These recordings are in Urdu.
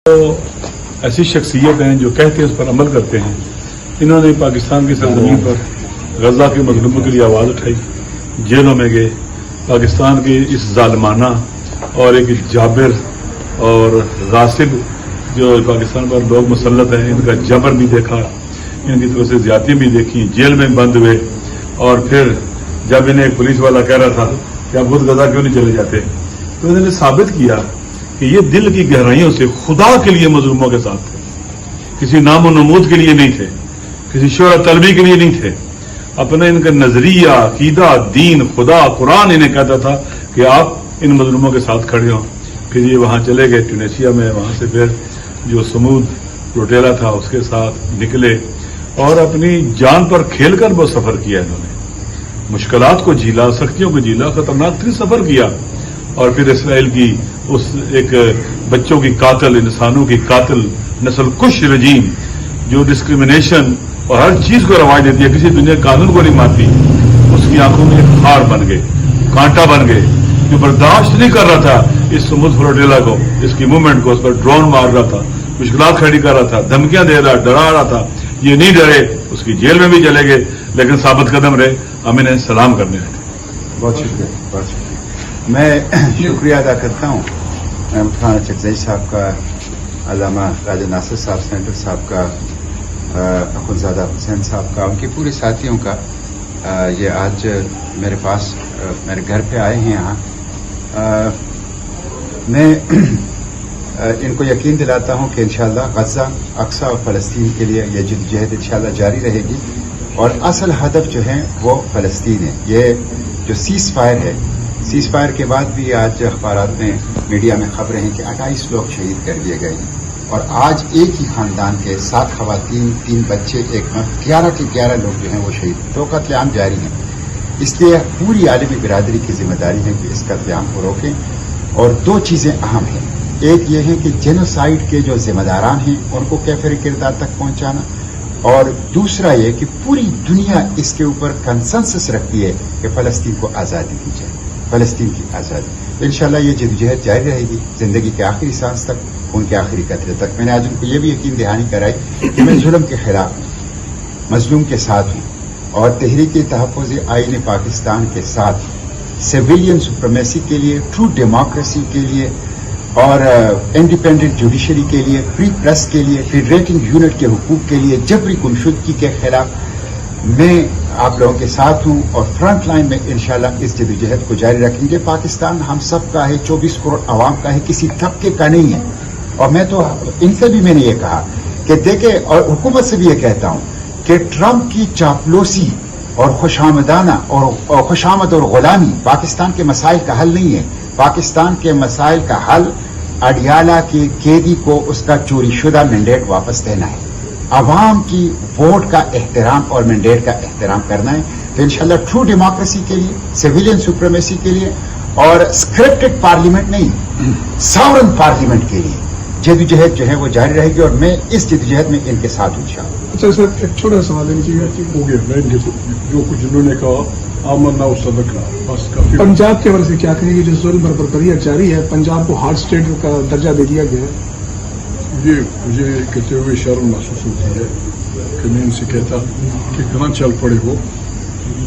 تو ایسی شخصیت ہیں جو کہتے ہیں اس پر عمل کرتے ہیں. انہوں نے پاکستان کی سرزمین پر غزہ کے مظلوموں کے لیے آواز اٹھائی, جیلوں میں گئے, پاکستان کے اس ظالمانہ اور ایک جابر اور غاصب جو پاکستان پر لوگ مسلط ہیں, ان کا جبر بھی دیکھا, ان کی طرف سے زیادتی بھی دیکھی, جیل میں بند ہوئے. اور پھر جب انہیں ایک پولیس والا کہہ رہا تھا کہ آپ خود غزہ کیوں نہیں چلے جاتے, تو انہوں نے ثابت کیا کہ یہ دل کی گہرائیوں سے خدا کے لیے مظلوموں کے ساتھ تھے, کسی نام و نمود کے لیے نہیں تھے, کسی شہرت طلبی کے لیے نہیں تھے. اپنا ان کا نظریہ, عقیدہ, دین, خدا, قرآن انہیں کہتا تھا کہ آپ ان مظلوموں کے ساتھ کھڑے ہوں. پھر یہ وہاں چلے گئے ٹیونیشیا میں, وہاں سے پھر جو سمود روٹیلا تھا اس کے ساتھ نکلے اور اپنی جان پر کھیل کر وہ سفر کیا. انہوں نے مشکلات کو جھیلا, سختیوں کو جھیلا, خطرناک ترین سفر کیا. اور پھر اسرائیل کی اس ایک بچوں کی قاتل, انسانوں کی قاتل, نسل کش رجیم جو ڈسکریمنیشن اور ہر چیز کو رواج دیتی ہے, کسی دنیا قانون کو نہیں مانتی, اس کی آنکھوں میں ایک خار بن گئے, کانٹا بن گئے, جو برداشت نہیں کر رہا تھا اس سمود فلوٹیلا کو, اس کی موومنٹ کو, اس پر ڈرون مار رہا تھا, مشکلات کھڑی کر رہا تھا, دھمکیاں دے رہا, ڈرا رہا تھا. یہ نہیں ڈرے, اس کی جیل میں بھی چلے گئے, لیکن ثابت قدم رہے. ہم انہیں سلام کرنے آئے تھے. بہت شکریہ, بہت شکریہ. میں شکریہ ادا کرتا ہوں مولانا چکزئی صاحب کا, علامہ راجہ ناصر صاحب سینٹر صاحب کا, اخوندزادہ حسین صاحب کا, ان کے پورے ساتھیوں کا. یہ آج میرے پاس میرے گھر پہ آئے ہیں یہاں. میں ان کو یقین دلاتا ہوں کہ انشاءاللہ غزہ, اقصی اور فلسطین کے لیے یہ جدوجہد انشاءاللہ جاری رہے گی, اور اصل ہدف جو ہے وہ فلسطین ہے. یہ جو سیز فائر ہے, سیز فائر کے بعد بھی آج اخبارات میں, میڈیا میں خبریں ہیں کہ 28 لوگ شہید کر دیے گئے ہیں, اور آج ایک ہی خاندان کے 7 خواتین, 3 بچے, ایک مرد, 11 کے 11 لوگ جو ہیں وہ شہید. تو قتل عام جاری ہیں. اس لیے پوری عالمی برادری کی ذمہ داری ہے کہ اس قتل عام کو روکیں. اور 2 چیزیں اہم ہیں. ایک یہ ہے کہ جینوسائیڈ کے جو ذمہ داران ہیں ان کو کیفر کردار تک پہنچانا, اور دوسرا یہ کہ پوری دنیا اس کے اوپر کنسنسس رکھتی ہے کہ فلسطین کو آزادی دی جائے, فلسطین کی آزادی. انشاءاللہ یہ جدوجہد جاری رہے گی زندگی کے آخری سانس تک, ان کے آخری قطرے تک. میں نے آج ان کو یہ بھی یقین دہانی کرائی کہ میں ظلم کے خلاف ہوں, مظلوم کے ساتھ ہوں, اور تحریک تحفظ آئین پاکستان کے ساتھ, سویلین سپریمیسی کے لیے, ٹرو ڈیموکریسی کے لیے, اور انڈیپینڈنٹ جوڈیشری کے لیے, فری پریس کے لیے, فیڈریٹنگ یونٹ کے حقوق کے لیے, جبری گمشدگی کے خلاف میں آپ لوگوں کے ساتھ ہوں. اور فرنٹ لائن میں انشاءاللہ اس جدوجہد کو جاری رکھیں گے. پاکستان ہم سب کا ہے, 24 کروڑ عوام کا ہے, کسی طبقے کا نہیں ہے. اور میں تو ان سے بھی میں نے یہ کہا کہ دیکھیں, اور حکومت سے بھی یہ کہتا ہوں کہ ٹرمپ کی چاپلوسی اور خوشامدانہ اور خوشامد اور غلامی پاکستان کے مسائل کا حل نہیں ہے. پاکستان کے مسائل کا حل اڈیالہ کے قیدی کو اس کا چوری شدہ مینڈیٹ واپس دینا ہے, عوام کی ووٹ کا احترام اور مینڈیٹ کا احترام کرنا ہے. تو انشاءاللہ ٹرو ڈیموکریسی کے لیے, سویلین سپریمیسی کے لیے, اور اسکرپٹڈ پارلیمنٹ نہیں, ساورن پارلیمنٹ کے لیے جدوجہد جو ہے وہ جاری رہے گی. اور میں اس جدوجہد میں ان کے ساتھ ہوں انشاءاللہ. اچھا سر, ایک چھوٹا سوال ہے کہ ہو گیا, میں جو کچھ انہوں نے کہا آمنا و صدقنا, بس کافی. پنجاب کے حوالے سے کیا کہیں گے, جو ظلم پر بربریت جاری ہے, پنجاب کو ہارڈ اسٹیٹ کا درجہ دے دیا گیا ہے. یہ مجھے کہتے ہوئے شرم محسوس ہوتی ہے کہ میں ان سے کہتا کہ کہاں چل پڑے ہو.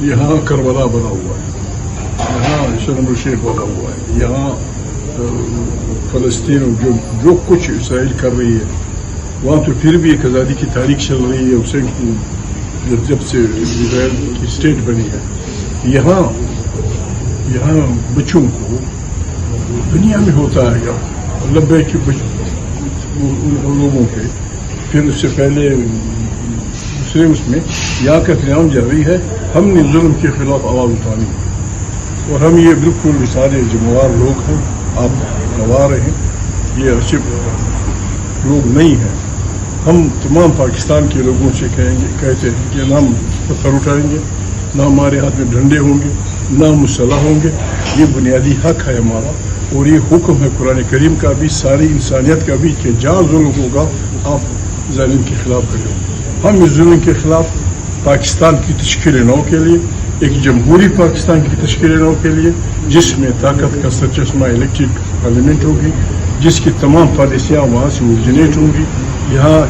یہاں کربلا بنا ہوا ہے, یہاں شرم الشیخ بنا ہوا ہے, یہاں فلسطین جو کچھ اسرائیل کر رہی ہے, وہاں تو پھر بھی ایک آزادی کی تاریخ چل رہی ہے اسے جب سے اسرائیل کی اسٹیٹ بنی ہے. یہاں بچوں کو دنیا میں ہوتا ہے 90 کے لوگوں کے, پھر اس سے پہلے دوسرے اس میں یہاں کا قیام جاری ہے. ہم نے ظلم کے خلاف آواز اٹھانی ہے, اور ہم یہ بالکل سارے ذمہ دار لوگ ہیں, آپ گواہ رہے ہیں, یہ اچھے لوگ نہیں ہیں. ہم تمام پاکستان کے لوگوں سے کہتے ہیں کہ نہ ہم پتھر اٹھائیں گے, نہ ہمارے ہاتھ میں ڈنڈے ہوں گے, نہ ہم مسلح ہوں گے. یہ بنیادی حق ہے ہمارا, اور یہ حکم ہے قرآن کریم کا بھی, ساری انسانیت کا بھی, کہ جہاں ظلم ہوگا آپ ظالم کے خلاف کریں. ہم اس ظلم کے خلاف پاکستان کی تشکیل نو کے لیے, ایک جمہوری پاکستان کی تشکیل نو کے لیے, جس میں طاقت کا سرچشمہ الیکٹڈ پارلیمنٹ ہوگی, جس کی تمام پالیسیاں وہاں سے اوریجنیٹ ہوں گی. یہاں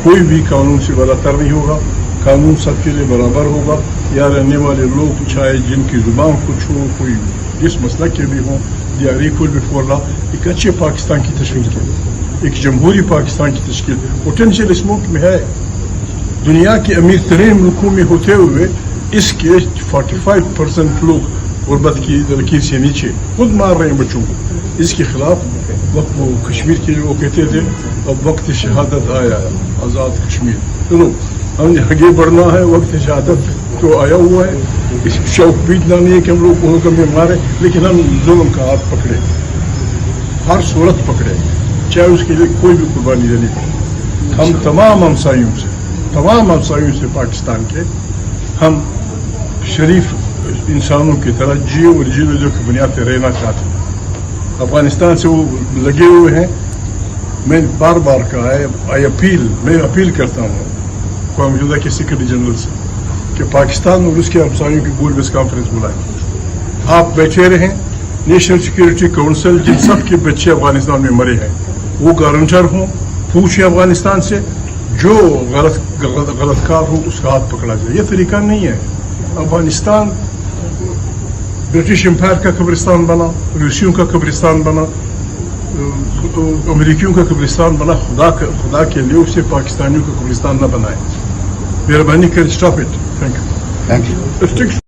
کوئی بھی قانون سے برتر نہیں ہوگا, قانون سب کے لیے برابر ہوگا. یہاں رہنے والے لوگ چاہے جن کی زبان کچھ ہو, کوئی جس مسلک کے بھی ہوں, دے آر ایکول بیفور لا. ایک اچھے پاکستان کی تشکیل کے لیے, ایک جمہوری پاکستان کی تشکیل پوٹینشیل اس ملک میں ہے. دنیا کے امیر ترین ملکوں میں ہوتے ہوئے اس کے 45% لوگ غربت کی لکیر سے نیچے خود مار رہے ہیں بچوں کو. اس کے خلاف وقت وہ کشمیر کے لیے وہ کہتے تھے اب وقت شہادت آیا, آزاد کشمیر. چلو ہم نے آگے بڑھنا ہے, وقت شہادت تو آیا ہوا ہے. اس شوق بیچنا نہیں ہے کہ ہم لوگ بہت کم مارے, لیکن ہم ظلم کا ہاتھ پکڑے, ہر صورت پکڑے, چاہے اس کے لیے کوئی بھی قربانی دینی پڑے. ہم تمام ہمسایوں سے پاکستان کے ہم شریف انسانوں کی طرح جیو اور جیو کی بنیاد پہ رہنا چاہتے ہیں. افغانستان سے وہ لگے ہوئے ہیں. میں بار بار کہا ہے, میں اپیل کرتا ہوں اقوام متحدہ کے سیکرٹری جنرل سے کہ پاکستان اور اس کے ہمسایوں کی گول بیس کانفرنس بلائیں. آپ بیٹھے رہیں. نیشنل سیکورٹی کونسل جن سب کے بچے افغانستان میں مرے ہیں وہ گارنٹر ہوں, پوچھیں افغانستان سے, جو غلط کار ہو اس کا ہاتھ پکڑا جائے. یہ طریقہ نہیں ہے. افغانستان برٹش امپائر کا قبرستان بنا, روسیوں کا قبرستان بنا, امریکیوں کا قبرستان بنا. خدا کے لیے اسے پاکستانیوں کا قبرستان نہ بنائے. مہربانی کر اسٹاپ اٹ. Thank you.